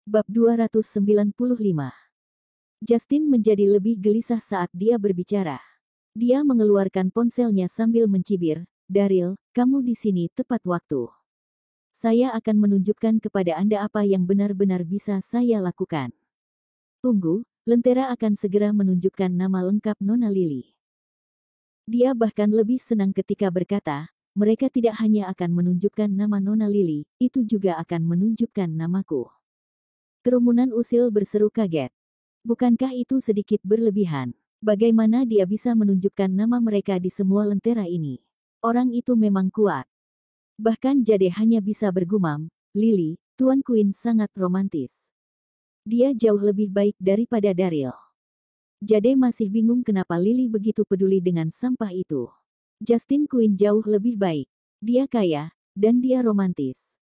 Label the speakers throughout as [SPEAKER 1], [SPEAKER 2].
[SPEAKER 1] Bab 295. Justin menjadi lebih gelisah saat dia berbicara. Dia mengeluarkan ponselnya sambil mencibir, "Daryl, kamu di sini tepat waktu. Saya akan menunjukkan kepada Anda apa yang benar-benar bisa saya lakukan. Tunggu, Lentera akan segera menunjukkan nama lengkap Nona Lily." Dia bahkan lebih senang ketika berkata, "Mereka tidak hanya akan menunjukkan nama Nona Lily, itu juga akan menunjukkan namaku." Kerumunan usil berseru kaget. Bukankah itu sedikit berlebihan? Bagaimana dia bisa menunjukkan nama mereka di semua lentera ini? Orang itu memang kuat. Bahkan Jade hanya bisa bergumam, "Lily, Tuan Queen sangat romantis. Dia jauh lebih baik daripada Daryl." Jade masih bingung kenapa Lily begitu peduli dengan sampah itu. Justin Queen jauh lebih baik. Dia kaya, dan dia romantis.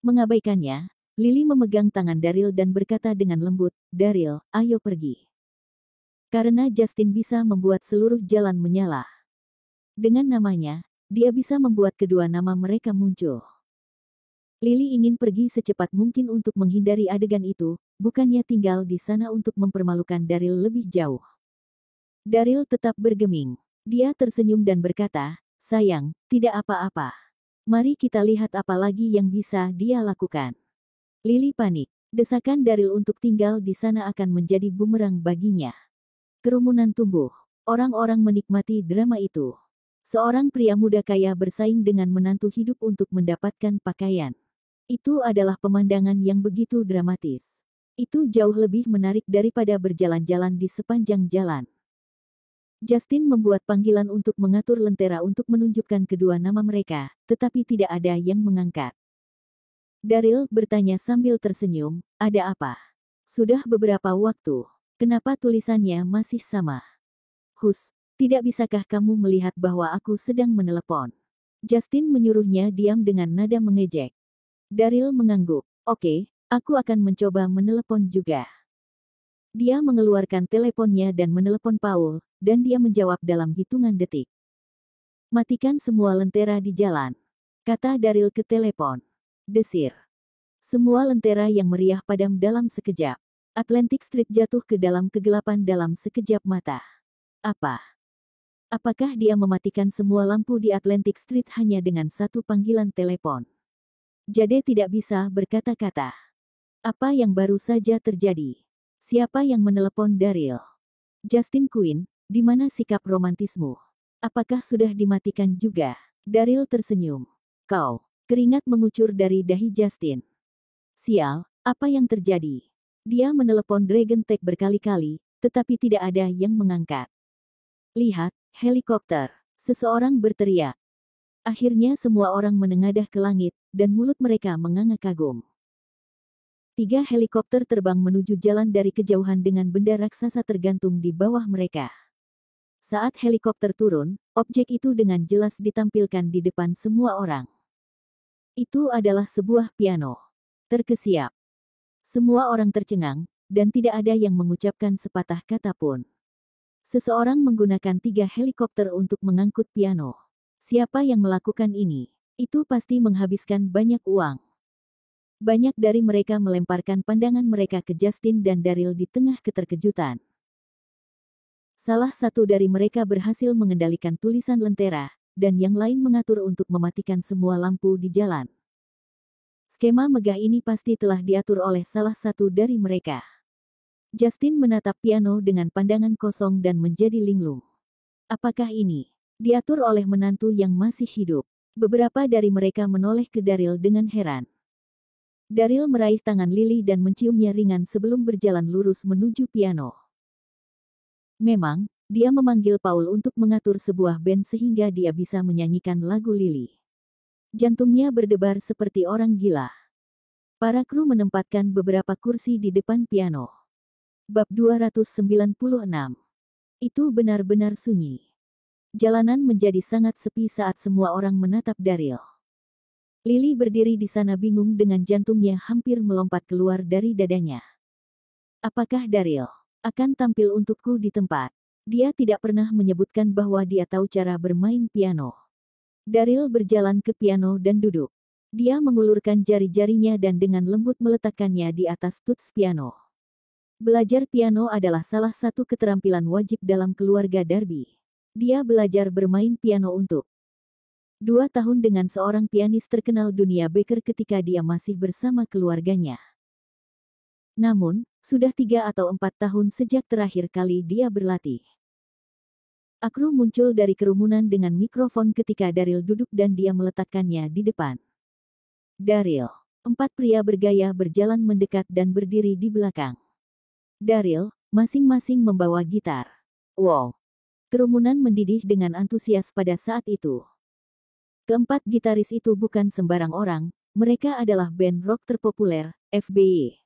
[SPEAKER 1] Mengabaikannya, Lily memegang tangan Daryl dan berkata dengan lembut, "Daryl, ayo pergi." Karena Justin bisa membuat seluruh jalan menyala. Dengan namanya, dia bisa membuat kedua nama mereka muncul. Lily ingin pergi secepat mungkin untuk menghindari adegan itu, bukannya tinggal di sana untuk mempermalukan Daryl lebih jauh. Daryl tetap bergeming. Dia tersenyum dan berkata, "Sayang, tidak apa-apa. Mari kita lihat apa lagi yang bisa dia lakukan." Lily panik. Desakan Daryl untuk tinggal di sana akan menjadi bumerang baginya. Kerumunan tumbuh. Orang-orang menikmati drama itu. Seorang pria muda kaya bersaing dengan menantu hidup untuk mendapatkan pakaian. Itu adalah pemandangan yang begitu dramatis. Itu jauh lebih menarik daripada berjalan-jalan di sepanjang jalan. Justin membuat panggilan untuk mengatur lentera untuk menunjukkan kedua nama mereka, tetapi tidak ada yang mengangkat. Daryl bertanya sambil tersenyum, "Ada apa? Sudah beberapa waktu. Kenapa tulisannya masih sama?" "Hus, tidak bisakah kamu melihat bahwa aku sedang menelepon?" Justin menyuruhnya diam dengan nada mengejek. Daryl mengangguk. "Oke, aku akan mencoba menelepon juga." Dia mengeluarkan teleponnya dan menelepon Paul, dan dia menjawab dalam hitungan detik. "Matikan semua lentera di jalan," kata Daryl ke telepon. Desir. Semua lentera yang meriah padam dalam sekejap. Atlantic Street jatuh ke dalam kegelapan dalam sekejap mata. Apakah dia mematikan semua lampu di Atlantic Street hanya dengan satu panggilan telepon? Jade tidak bisa berkata-kata. Apa yang baru saja terjadi? Siapa yang menelepon Daryl? Justin Queen, di mana sikap romantismu? Apakah sudah dimatikan juga? Daryl tersenyum. "Kau." Keringat mengucur dari dahi Justin. "Sial, apa yang terjadi?" Dia menelepon Dragon Tech berkali-kali, tetapi tidak ada yang mengangkat. "Lihat, helikopter!" Seseorang berteriak. Akhirnya semua orang menengadah ke langit, dan mulut mereka menganga kagum. 3 helikopter terbang menuju jalan dari kejauhan dengan benda raksasa tergantung di bawah mereka. Saat helikopter turun, objek itu dengan jelas ditampilkan di depan semua orang. Itu adalah sebuah piano. Terkesiap. Semua orang tercengang, dan tidak ada yang mengucapkan sepatah kata pun. Seseorang menggunakan 3 helikopter untuk mengangkut piano. Siapa yang melakukan ini? Itu pasti menghabiskan banyak uang. Banyak dari mereka melemparkan pandangan mereka ke Justin dan Daryl di tengah keterkejutan. Salah satu dari mereka berhasil mengendalikan tulisan lentera, dan yang lain mengatur untuk mematikan semua lampu di jalan. Skema megah ini pasti telah diatur oleh salah satu dari mereka. Justin menatap piano dengan pandangan kosong dan menjadi linglung. Apakah ini diatur oleh menantu yang masih hidup? Beberapa dari mereka menoleh ke Daryl dengan heran. Daryl meraih tangan Lily dan menciumnya ringan sebelum berjalan lurus menuju piano. Memang, dia memanggil Paul untuk mengatur sebuah band sehingga dia bisa menyanyikan lagu Lily. Jantungnya berdebar seperti orang gila. Para kru menempatkan beberapa kursi di depan piano. Bab 296. Itu benar-benar sunyi. Jalanan menjadi sangat sepi saat semua orang menatap Daryl. Lily berdiri di sana bingung dengan jantungnya hampir melompat keluar dari dadanya. Apakah Daryl akan tampil untukku di tempat? Dia tidak pernah menyebutkan bahwa dia tahu cara bermain piano. Daryl berjalan ke piano dan duduk. Dia mengulurkan jari-jarinya dan dengan lembut meletakkannya di atas tuts piano. Belajar piano adalah salah satu keterampilan wajib dalam keluarga Darby. Dia belajar bermain piano untuk 2 tahun dengan seorang pianis terkenal dunia Becker ketika dia masih bersama keluarganya. Namun, sudah 3 atau 4 tahun sejak terakhir kali dia berlatih. Akru muncul dari kerumunan dengan mikrofon ketika Daryl duduk dan dia meletakkannya di depan. Daryl. 4 pria bergaya berjalan mendekat dan berdiri di belakang. Daryl, masing-masing membawa gitar. Wow. Kerumunan mendidih dengan antusias pada saat itu. Keempat gitaris itu bukan sembarang orang, mereka adalah band rock terpopuler, FBY.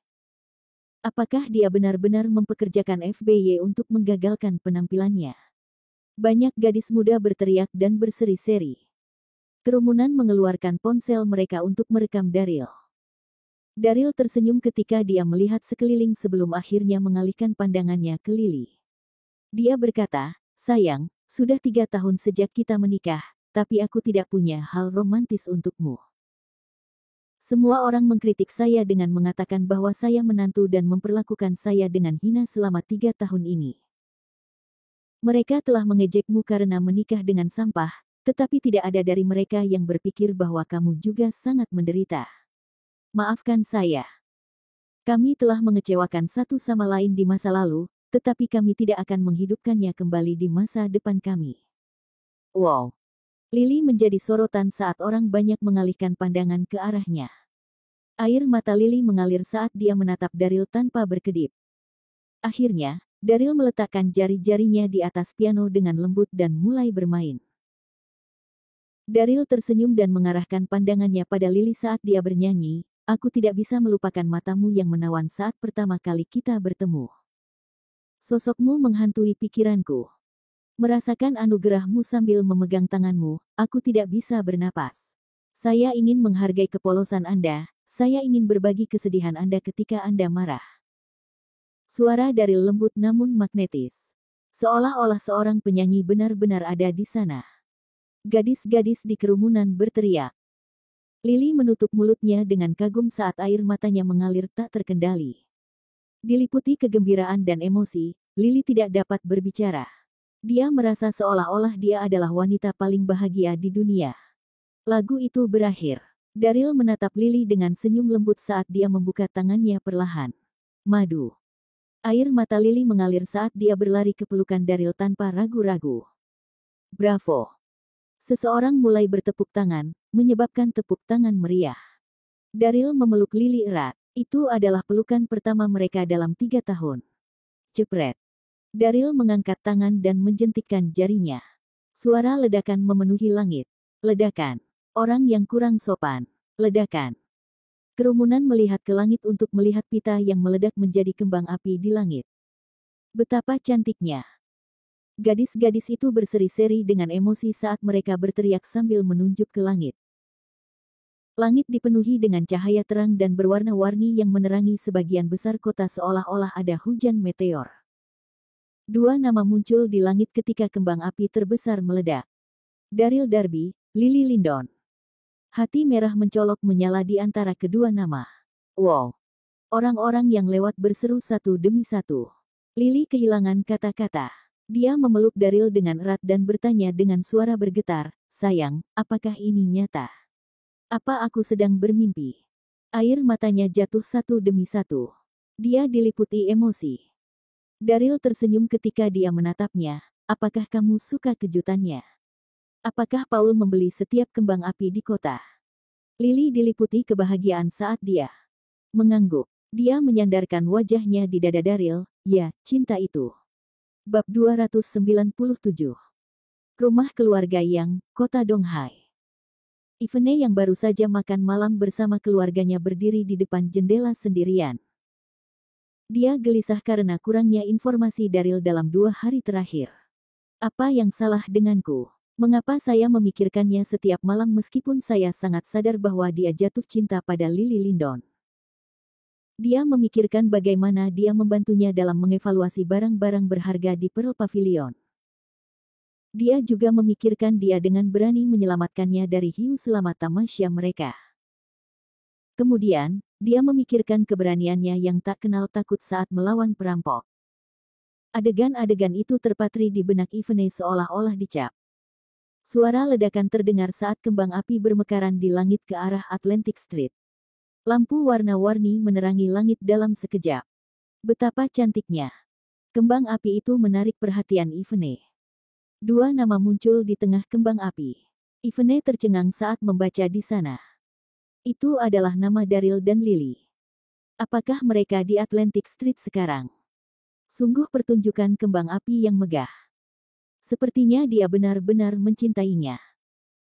[SPEAKER 1] Apakah dia benar-benar mempekerjakan FBY untuk menggagalkan penampilannya? Banyak gadis muda berteriak dan berseri-seri. Kerumunan mengeluarkan ponsel mereka untuk merekam Daryl. Daryl tersenyum ketika dia melihat sekeliling sebelum akhirnya mengalihkan pandangannya ke Lily. Dia berkata, "Sayang, sudah 3 tahun sejak kita menikah, tapi aku tidak punya hal romantis untukmu. Semua orang mengkritik saya dengan mengatakan bahwa saya menantu dan memperlakukan saya dengan hina selama 3 tahun ini. Mereka telah mengejekmu karena menikah dengan sampah, tetapi tidak ada dari mereka yang berpikir bahwa kamu juga sangat menderita. Maafkan saya. Kami telah mengecewakan satu sama lain di masa lalu, tetapi kami tidak akan menghidupkannya kembali di masa depan kami." Wow. Lily menjadi sorotan saat orang banyak mengalihkan pandangan ke arahnya. Air mata Lily mengalir saat dia menatap Daryl tanpa berkedip. Akhirnya, Daryl meletakkan jari-jarinya di atas piano dengan lembut dan mulai bermain. Daryl tersenyum dan mengarahkan pandangannya pada Lily saat dia bernyanyi, "Aku tidak bisa melupakan matamu yang menawan saat pertama kali kita bertemu. Sosokmu menghantui pikiranku. Merasakan anugerahmu sambil memegang tanganmu, aku tidak bisa bernapas. Saya ingin menghargai kepolosan Anda, saya ingin berbagi kesedihan Anda ketika Anda marah." Suara Daryl lembut namun magnetis. Seolah-olah seorang penyanyi benar-benar ada di sana. Gadis-gadis di kerumunan berteriak. Lily menutup mulutnya dengan kagum saat air matanya mengalir tak terkendali. Diliputi kegembiraan dan emosi, Lily tidak dapat berbicara. Dia merasa seolah-olah dia adalah wanita paling bahagia di dunia. Lagu itu berakhir. Daryl menatap Lily dengan senyum lembut saat dia membuka tangannya perlahan. Madu. Air mata Lily mengalir saat dia berlari ke pelukan Daryl tanpa ragu-ragu. Bravo. Seseorang mulai bertepuk tangan, menyebabkan tepuk tangan meriah. Daryl memeluk Lily erat. Itu adalah pelukan pertama mereka dalam 3 tahun. Jepret. Daryl mengangkat tangan dan menjentikkan jarinya. Suara ledakan memenuhi langit. Ledakan. Orang yang kurang sopan. Ledakan. Kerumunan melihat ke langit untuk melihat pita yang meledak menjadi kembang api di langit. Betapa cantiknya. Gadis-gadis itu berseri-seri dengan emosi saat mereka berteriak sambil menunjuk ke langit. Langit dipenuhi dengan cahaya terang dan berwarna-warni yang menerangi sebagian besar kota seolah-olah ada hujan meteor. 2 nama muncul di langit ketika kembang api terbesar meledak. Daryl Darby, Lily Lindon. Hati merah mencolok menyala di antara kedua nama. Wow. Orang-orang yang lewat berseru satu demi satu. Lily kehilangan kata-kata. Dia memeluk Daryl dengan erat dan bertanya dengan suara bergetar, "Sayang, apakah ini nyata? Apa aku sedang bermimpi?" Air matanya jatuh satu demi satu. Dia diliputi emosi. Daryl tersenyum ketika dia menatapnya. "Apakah kamu suka kejutannya? Apakah Paul membeli setiap kembang api di kota?" Lily diliputi kebahagiaan saat dia mengangguk. Dia menyandarkan wajahnya di dada Daryl. "Ya, cinta itu." Bab 297. Rumah keluarga Yang, Kota Donghai. Ivene yang baru saja makan malam bersama keluarganya berdiri di depan jendela sendirian. Dia gelisah karena kurangnya informasi Daryl dalam 2 hari terakhir. "Apa yang salah denganku? Mengapa saya memikirkannya setiap malam meskipun saya sangat sadar bahwa dia jatuh cinta pada Lily Lindon?" Dia memikirkan bagaimana dia membantunya dalam mengevaluasi barang-barang berharga di Pearl Pavilion. Dia juga memikirkan dia dengan berani menyelamatkannya dari hiu selama tamasya mereka. Kemudian, dia memikirkan keberaniannya yang tak kenal takut saat melawan perampok. Adegan-adegan itu terpatri di benak Yvonne seolah-olah dicap. Suara ledakan terdengar saat kembang api bermekaran di langit ke arah Atlantic Street. Lampu warna-warni menerangi langit dalam sekejap. Betapa cantiknya. Kembang api itu menarik perhatian Yvonne. Dua nama muncul di tengah kembang api. Yvonne tercengang saat membaca di sana. Itu adalah nama Daryl dan Lily. Apakah mereka di Atlantic Street sekarang? Sungguh pertunjukan kembang api yang megah. Sepertinya dia benar-benar mencintainya.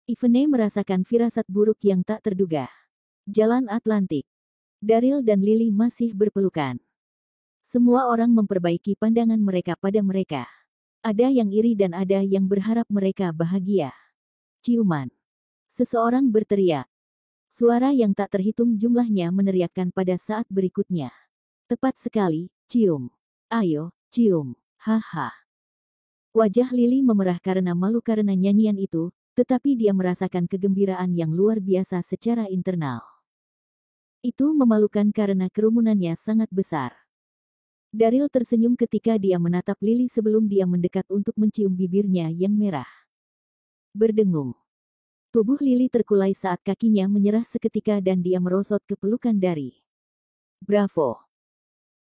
[SPEAKER 1] Yvonne merasakan firasat buruk yang tak terduga. Jalan Atlantik. Daryl dan Lily masih berpelukan. Semua orang memperbaiki pandangan mereka pada mereka. Ada yang iri dan ada yang berharap mereka bahagia. Ciuman. Seseorang berteriak. Suara yang tak terhitung jumlahnya meneriakkan pada saat berikutnya. Tepat sekali, cium. Ayo, cium. Haha. Wajah Lily memerah karena malu karena nyanyian itu, tetapi dia merasakan kegembiraan yang luar biasa secara internal. Itu memalukan karena kerumunannya sangat besar. Daryl tersenyum ketika dia menatap Lily sebelum dia mendekat untuk mencium bibirnya yang merah. Berdengung. Tubuh Lily terkulai saat kakinya menyerah seketika dan dia merosot ke pelukan Dari. Bravo.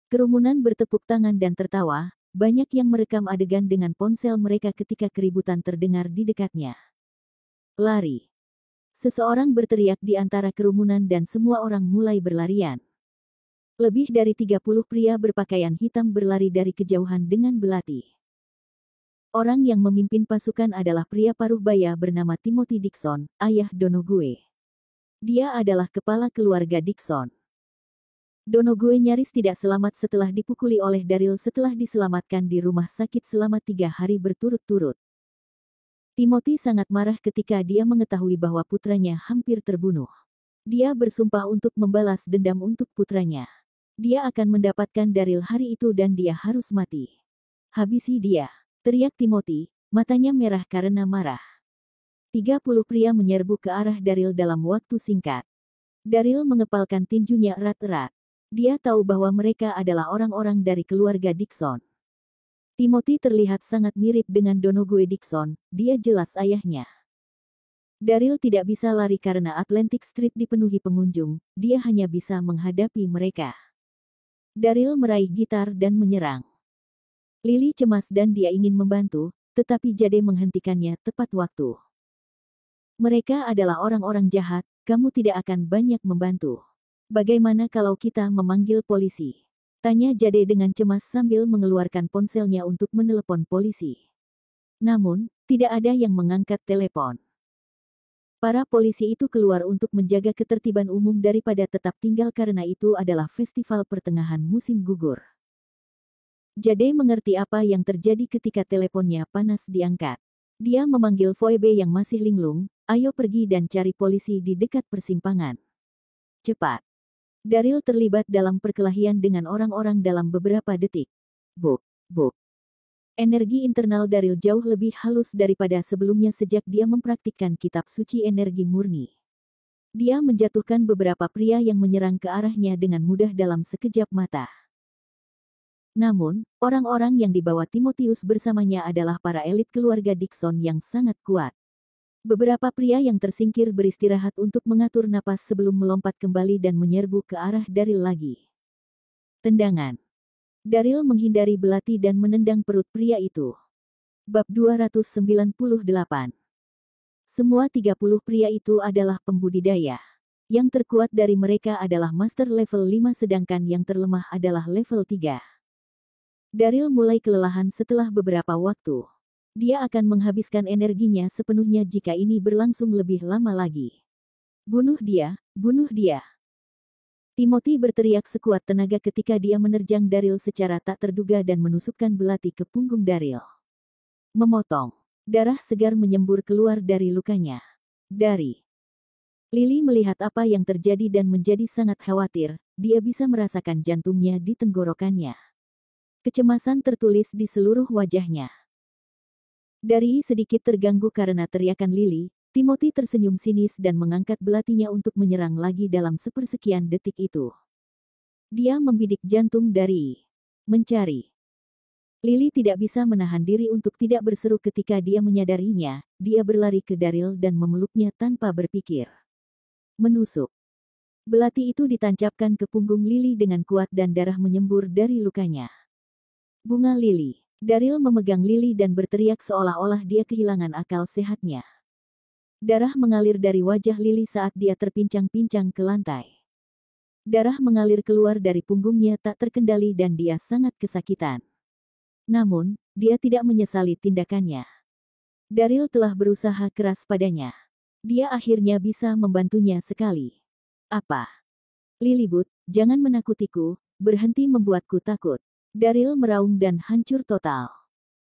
[SPEAKER 1] Kerumunan bertepuk tangan dan tertawa, banyak yang merekam adegan dengan ponsel mereka ketika keributan terdengar di dekatnya. Lari. Seseorang berteriak di antara kerumunan dan semua orang mulai berlarian. Lebih dari 30 pria berpakaian hitam berlari dari kejauhan dengan belati. Orang yang memimpin pasukan adalah pria paruh baya bernama Timothy Dixon, ayah Donoghue. Dia adalah kepala keluarga Dixon. Donoghue nyaris tidak selamat setelah dipukuli oleh Daryl setelah diselamatkan di rumah sakit selama 3 hari berturut-turut. Timothy sangat marah ketika dia mengetahui bahwa putranya hampir terbunuh. Dia bersumpah untuk membalas dendam untuk putranya. Dia akan mendapatkan Daryl hari itu dan dia harus mati. Habisi dia, teriak Timothy, matanya merah karena marah. 30 pria menyerbu ke arah Daryl dalam waktu singkat. Daryl mengepalkan tinjunya erat-erat. Dia tahu bahwa mereka adalah orang-orang dari keluarga Dixon. Timothy terlihat sangat mirip dengan Donoghue Dixon, dia jelas ayahnya. Daryl tidak bisa lari karena Atlantic Street dipenuhi pengunjung, dia hanya bisa menghadapi mereka. Daryl meraih gitar dan menyerang. Lily cemas dan dia ingin membantu, tetapi Jade menghentikannya tepat waktu. Mereka adalah orang-orang jahat, kamu tidak akan banyak membantu. Bagaimana kalau kita memanggil polisi? Tanya Jade dengan cemas sambil mengeluarkan ponselnya untuk menelepon polisi. Namun, tidak ada yang mengangkat telepon. Para polisi itu keluar untuk menjaga ketertiban umum daripada tetap tinggal karena itu adalah festival pertengahan musim gugur. Jade mengerti apa yang terjadi ketika teleponnya panas diangkat. Dia memanggil Phoebe yang masih linglung, ayo pergi dan cari polisi di dekat persimpangan. Cepat. Daryl terlibat dalam perkelahian dengan orang-orang dalam beberapa detik. Buk. Energi internal Daryl jauh lebih halus daripada sebelumnya sejak dia mempraktikkan kitab suci energi murni. Dia menjatuhkan beberapa pria yang menyerang ke arahnya dengan mudah dalam sekejap mata. Namun, orang-orang yang dibawa Timotius bersamanya adalah para elit keluarga Dixon yang sangat kuat. Beberapa pria yang tersingkir beristirahat untuk mengatur napas sebelum melompat kembali dan menyerbu ke arah Daryl lagi. Tendangan. Daryl menghindari belati dan menendang perut pria itu. Bab 298. Semua 30 pria itu adalah pembudidaya. Yang terkuat dari mereka adalah Master level 5 sedangkan yang terlemah adalah level 3. Daryl mulai kelelahan setelah beberapa waktu. Dia akan menghabiskan energinya sepenuhnya jika ini berlangsung lebih lama lagi. Bunuh dia, bunuh dia. Timothy berteriak sekuat tenaga ketika dia menerjang Daryl secara tak terduga dan menusukkan belati ke punggung Daryl. Memotong. Darah segar menyembur keluar dari lukanya. Dari. Lily melihat apa yang terjadi dan menjadi sangat khawatir, dia bisa merasakan jantungnya di tenggorokannya. Kecemasan tertulis di seluruh wajahnya. Dari sedikit terganggu karena teriakan Lily, Timothy tersenyum sinis dan mengangkat belatinya untuk menyerang lagi dalam sepersekian detik itu. Dia membidik jantung dari mencari. Lily tidak bisa menahan diri untuk tidak berseru ketika dia menyadarinya. Dia berlari ke Daryl dan memeluknya tanpa berpikir. Menusuk. Belati itu ditancapkan ke punggung Lily dengan kuat dan darah menyembur dari lukanya. Bunga Lily. Daryl memegang Lily dan berteriak seolah-olah dia kehilangan akal sehatnya. Darah mengalir dari wajah Lily saat dia terpincang-pincang ke lantai. Darah mengalir keluar dari punggungnya tak terkendali dan dia sangat kesakitan. Namun, dia tidak menyesali tindakannya. Daryl telah berusaha keras padanya. Dia akhirnya bisa membantunya sekali. Apa? Lillibut, jangan menakutiku, berhenti membuatku takut. Daryl meraung dan hancur total.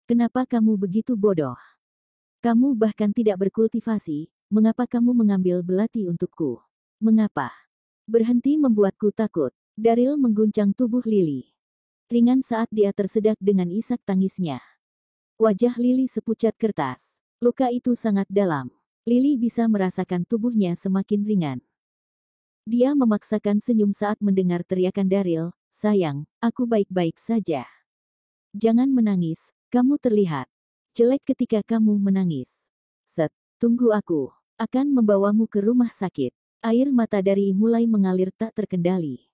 [SPEAKER 1] Kenapa kamu begitu bodoh? Kamu bahkan tidak berkultivasi, mengapa kamu mengambil belati untukku? Mengapa? Berhenti membuatku takut. Daryl mengguncang tubuh Lily. Ringan saat dia tersedak dengan isak tangisnya. Wajah Lily sepucat kertas. Luka itu sangat dalam. Lily bisa merasakan tubuhnya semakin ringan. Dia memaksakan senyum saat mendengar teriakan Daryl, sayang, aku baik-baik saja. Jangan menangis, kamu terlihat jelek ketika kamu menangis. Tunggu aku. Akan membawamu ke rumah sakit. Air mata dari mulai mengalir tak terkendali.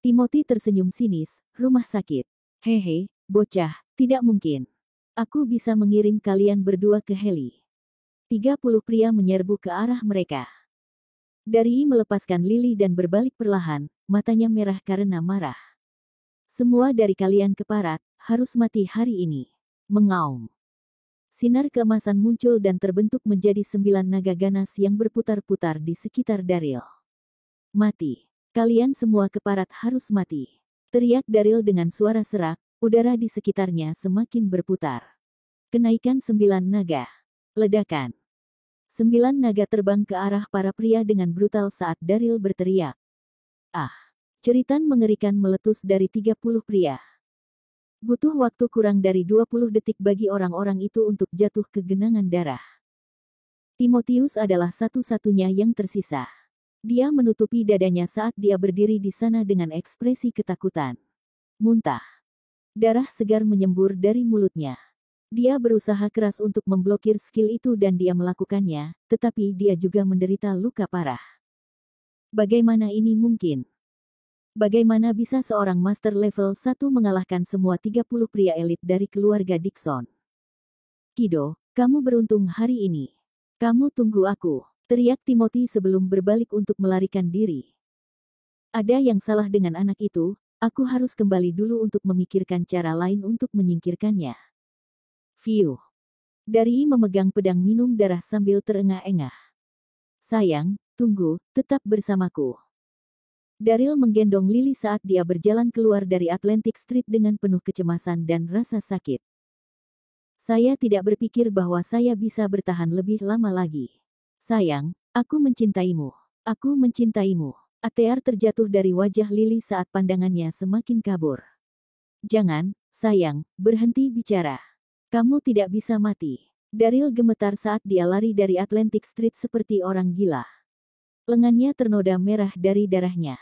[SPEAKER 1] Timothy tersenyum sinis, rumah sakit. Hehe, bocah, tidak mungkin. Aku bisa mengirim kalian berdua ke heli. 30 pria menyerbu ke arah mereka. Dari melepaskan Lily dan berbalik perlahan, matanya merah karena marah. Semua dari kalian keparat, harus mati hari ini. Mengaum. Sinar keemasan muncul dan terbentuk menjadi 9 naga ganas yang berputar-putar di sekitar Daryl. Mati. Kalian semua keparat harus mati. Teriak Daryl dengan suara serak, udara di sekitarnya semakin berputar. Kenaikan 9 naga. Ledakan. 9 naga terbang ke arah para pria dengan brutal saat Daryl berteriak. Ah! Ceritan mengerikan meletus dari 30 pria. Butuh waktu kurang dari 20 detik bagi orang-orang itu untuk jatuh ke genangan darah. Timotius adalah satu-satunya yang tersisa. Dia menutupi dadanya saat dia berdiri di sana dengan ekspresi ketakutan. Muntah. Darah segar menyembur dari mulutnya. Dia berusaha keras untuk memblokir skill itu dan dia melakukannya, tetapi dia juga menderita luka parah. Bagaimana ini mungkin? Bagaimana bisa seorang master level 1 mengalahkan semua 30 pria elit dari keluarga Dixon? Kido, kamu beruntung hari ini. Kamu tunggu aku, teriak Timothy sebelum berbalik untuk melarikan diri. Ada yang salah dengan anak itu, aku harus kembali dulu untuk memikirkan cara lain untuk menyingkirkannya. Fiuh. Dari memegang pedang minum darah sambil terengah-engah. Sayang, tunggu, tetap bersamaku. Daryl menggendong Lily saat dia berjalan keluar dari Atlantic Street dengan penuh kecemasan dan rasa sakit. Saya tidak berpikir bahwa saya bisa bertahan lebih lama lagi. Sayang, aku mencintaimu. Aku mencintaimu. ATR terjatuh dari wajah Lily saat pandangannya semakin kabur. Jangan, sayang, berhenti bicara. Kamu tidak bisa mati. Daryl gemetar saat dia lari dari Atlantic Street seperti orang gila. Lengannya ternoda merah dari darahnya.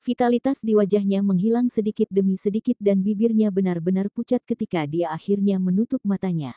[SPEAKER 1] Vitalitas di wajahnya menghilang sedikit demi sedikit dan bibirnya benar-benar pucat ketika dia akhirnya menutup matanya.